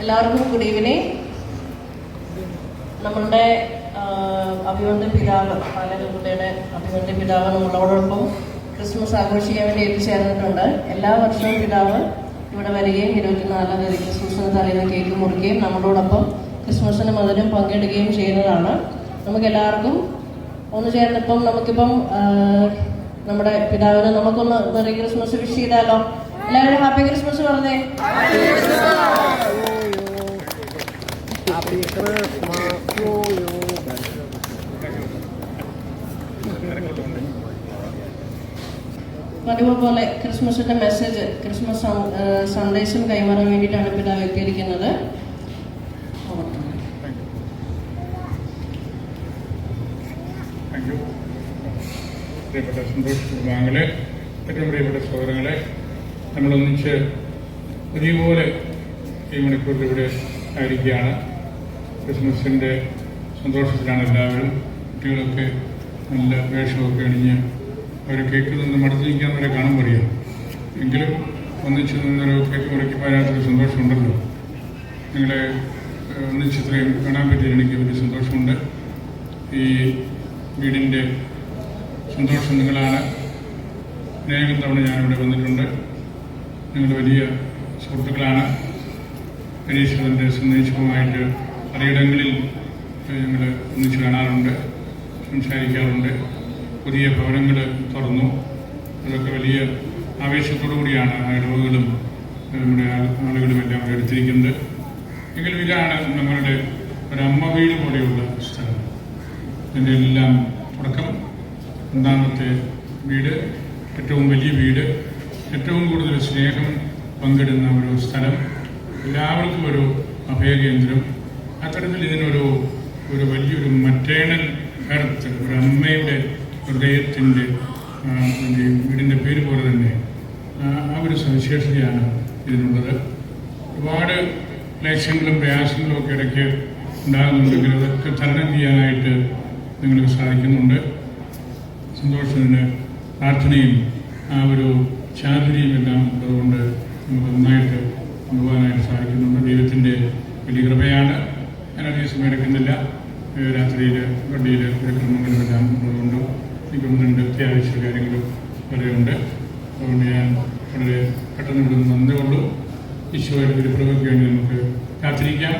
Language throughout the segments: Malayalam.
എല്ലാവർക്കും ഗുഡ് ഈവനിങ്. നമ്മളുടെ അഭിമന്യ പിതാവ്, പാലക്കുട്ടിയുടെ അഭിമന്യ പിതാവ് നമ്മളോടൊപ്പം ക്രിസ്മസ് ആഘോഷിക്കാൻ വേണ്ടി എത്തിച്ചേർന്നിട്ടുണ്ട്. എല്ലാ വർഷവും പിതാവ് ഇവിടെ വരികയും 24-ാം തീയതി ക്രിസ്മസിന് തലേന്ന് കേക്ക് മുറിക്കുകയും നമ്മളോടൊപ്പം ക്രിസ്മസിന് മധുരം പങ്കിടുകയും ചെയ്യുന്നതാണ്. നമുക്കെല്ലാവർക്കും ഒന്ന് ചേർന്നിപ്പം നമുക്കിപ്പം നമ്മുടെ പിതാവിന് നമുക്കൊന്ന് മെറി ക്രിസ്മസ് വിഷ് ചെയ്താലോ? എല്ലാവരും ഹാപ്പി ക്രിസ്മസ് പറഞ്ഞേ. പതിവ് പോലെ ക്രിസ്മസിന്റെ മെസ്സേജ്, ക്രിസ്മസ് സന്ദേശം കൈമാറാൻ വേണ്ടിയിട്ടാണ് പിതാവ് എത്തിയിരിക്കുന്നത്. പ്രിയപ്പെട്ട സന്തോഷ് കുടുംബാംഗങ്ങളെ, ഏറ്റവും പ്രിയപ്പെട്ട സഹോദരങ്ങളെ, നമ്മളൊന്നിച്ച് പതിവുപോലെ ഈ മണിക്കൂറിലൂടെ ആയിരിക്കുകയാണ്. ക്രിസ്മസിൻ്റെ സന്തോഷത്തിലാണ് എല്ലാവരും. കുട്ടികളൊക്കെ നല്ല വേഷമൊക്കെ അണിഞ്ഞ് അവർ കേക്ക് നിന്ന് മടുത്ത് നിൽക്കാന്നവരെ കാണുമ്പോൾ അറിയാം. എങ്കിലും ഒന്നിച്ച് നിന്നൊരു കേക്ക് മുറിക്കുമ്പോൾ അതിനകത്തൊരു സന്തോഷമുണ്ടല്ലോ. നിങ്ങളെ ഒന്നിച്ച് ഇത്രയും കാണാൻ പറ്റിയത് എനിക്ക് വലിയ സന്തോഷമുണ്ട്. ഈ വീടിൻ്റെ സന്തോഷം നിങ്ങളാണ്. അനേകം തവണ ഞാനിവിടെ വന്നിട്ടുണ്ട്. നിങ്ങൾ വലിയ സുഹൃത്തുക്കളാണ്. പരീക്ഷകൻ്റെ സന്ദേശവുമായിട്ട് പലയിടങ്ങളിൽ ഞങ്ങൾ ഒന്നിച്ച് കാണാറുണ്ട്, സംസാരിക്കാറുണ്ട്. പുതിയ ഭവനങ്ങൾ തുറന്നു. അതൊക്കെ വലിയ ആവേശത്തോടു കൂടിയാണ് ആ ഇടവുകളും നമ്മുടെ ആളുകളും എല്ലാം എടുത്തിരിക്കുന്നത്. എങ്കിലും ഇതാണ് നമ്മളുടെ ഒരമ്മ വീട് പോലെയുള്ള സ്ഥലം. ഇതിൻ്റെ എല്ലാം തുടക്കം, ഒന്നാമത്തെ വീട്, ഏറ്റവും വലിയ വീട്, ഏറ്റവും കൂടുതൽ സ്നേഹം പങ്കിടുന്ന ഒരു സ്ഥലം, എല്ലാവർക്കും ഒരു അഭയകേന്ദ്രം. അത്തരത്തിൽ ഇതിനൊരു വലിയൊരു മറ്റേണൽ ഹെർത്ത്, ഒരു അമ്മയുടെ ഹൃദയത്തിൻ്റെ വീടിൻ്റെ പേര് പോലെ തന്നെ ആ ഒരു സവിശേഷതയാണ് ഇതിനുള്ളത്. ഒരുപാട് ക്ലേശങ്ങളും പ്രയാസങ്ങളും ഒക്കെ ഇടയ്ക്ക് ഉണ്ടാകുന്നുണ്ടെങ്കിൽ അതൊക്കെ തരണം ചെയ്യാനായിട്ട് നിങ്ങൾക്ക് സാധിക്കുന്നുണ്ട്. സന്തോഷത്തിന് പ്രാർത്ഥനയും ആ ഒരു ചാതുരിയും എല്ലാം അതുകൊണ്ട് നമുക്ക് നന്നായിട്ട് കൊണ്ടുപോകാനായിട്ട് സാധിക്കുന്നുണ്ട്. ദൈവത്തിൻ്റെ വലിയ കൃപയാണ്. ഞാൻ അധികം സമയം എടുക്കുന്നില്ല. രാത്രിയിൽ വണ്ടിയിൽ ക്രമങ്ങളുമെല്ലാം ഉള്ളതുകൊണ്ട് എനിക്കൊന്ന് രണ്ട് അത്യാവശ്യ കാര്യങ്ങളും വരെയുണ്ട്. അതുകൊണ്ട് ഞാൻ വളരെ പെട്ടെന്ന് ഇവിടെ നന്ദി ഉള്ളൂ. ഈശോയുടെ ഒരു പ്രവൃത്തിക്ക് വേണ്ടി നമുക്ക് കാത്തിരിക്കാം.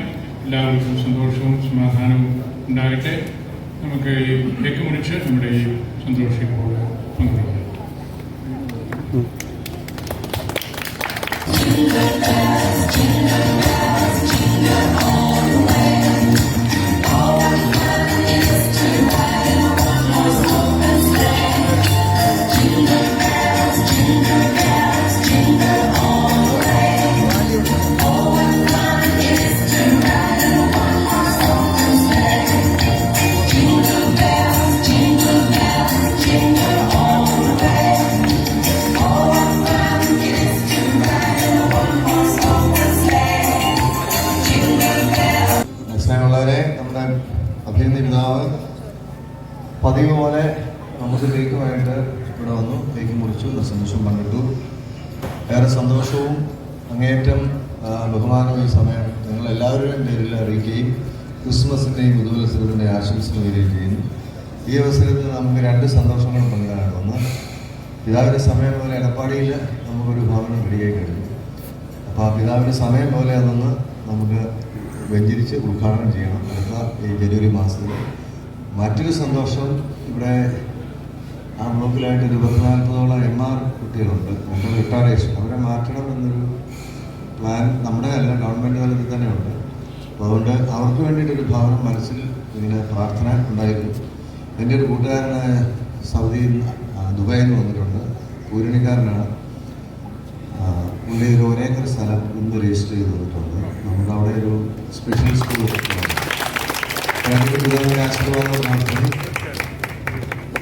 എല്ലാവർക്കും സന്തോഷവും സമാധാനവും ഉണ്ടാകട്ടെ. നമുക്ക് ഈ കേക്ക് മുറിച്ച് നമ്മുടെ ഈ സന്തോഷത്തോടെ പങ്കുവയ്ക്കാം. നമ്മുടെ അഭിനന്ദ പിതാവ് പതിവ് പോലെ നമുക്ക് കേക്കുമായിട്ട് ഇവിടെ വന്നു, കേക്ക് മുറിച്ചു, സന്തോഷവും പങ്കിട്ടു. ഏറെ സന്തോഷവും അങ്ങേയറ്റം ബഹുമാനവും ഈ സമയം നിങ്ങളെല്ലാവരുടെയും പേരിൽ അറിയിക്കുകയും ക്രിസ്മസിൻ്റെയും പുതുവത്സരത്തിൻ്റെയും ആശംസകൾ വരികയും ചെയ്യുന്നു. ഈ അവസരത്തിൽ നമുക്ക് രണ്ട് സന്തോഷങ്ങൾ പങ്കിടാനാണ്. ഒന്ന്, പിതാവിൻ്റെ സമയം പോലെ എടപ്പാടിയിൽ നമുക്കൊരു ഭവനം റെഡിയായി കഴിഞ്ഞു. അപ്പോൾ ആ പിതാവിൻ്റെ സമയം പോലെ അതൊന്ന് നമുക്ക് വെഞ്ചരിച്ച് ഉദ്ഘാടനം ചെയ്യണം അടുത്ത ഈ ജനുവരി മാസത്തിൽ. മറ്റൊരു സന്തോഷം, ഇവിടെ ആ ബ്ലോക്കിലായിട്ട് 24-ഓളം MR കുട്ടികളുണ്ട്. നമ്മുടെ റിട്ടയറേഷൻ അവരെ മാറ്റണം എന്നൊരു പ്ലാൻ നമ്മുടെ അല്ല, ഗവൺമെൻറ് തലത്തിൽ തന്നെ ഉണ്ട്. അപ്പോൾ അതുകൊണ്ട് അവർക്ക് വേണ്ടിയിട്ടൊരു ഭവനം മനസ്സിൽ ഇങ്ങനെ പ്രാർത്ഥന ഉണ്ടായിരുന്നു. എൻ്റെ ഒരു കൂട്ടുകാരനായ സൗദിയിൽ ദുബായിൽ നിന്ന് വന്നിട്ടുണ്ട്, പൂരണിക്കാരനാണ്. പുള്ളി ഒരു 1 ഏക്കർ സ്ഥലം ഇന്ന് രജിസ്റ്റർ ചെയ്ത് തന്നിട്ടുണ്ട്. നമുക്ക് അവിടെ ഒരു സ്പെഷ്യൽ സ്കൂൾ ആശീർവാദം നടത്തുന്നു.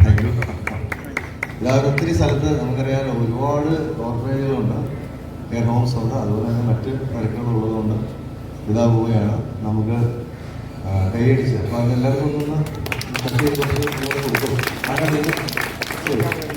Thank you. എല്ലാവരും ഒത്തിരി സ്ഥലത്ത് നമുക്കറിയാം ഒരുപാട് ഓർഫനേജുകളുണ്ട്, കെയർ ഹോംസ് ഉണ്ട്, അതുപോലെ തന്നെ മറ്റ് കാര്യങ്ങളുള്ളതുകൊണ്ട് ഇതാ പോവുകയാണ്. നമുക്ക് കൈയടിച്ച് അപ്പോൾ എല്ലാവർക്കും ഒന്ന് കൊടുക്കും.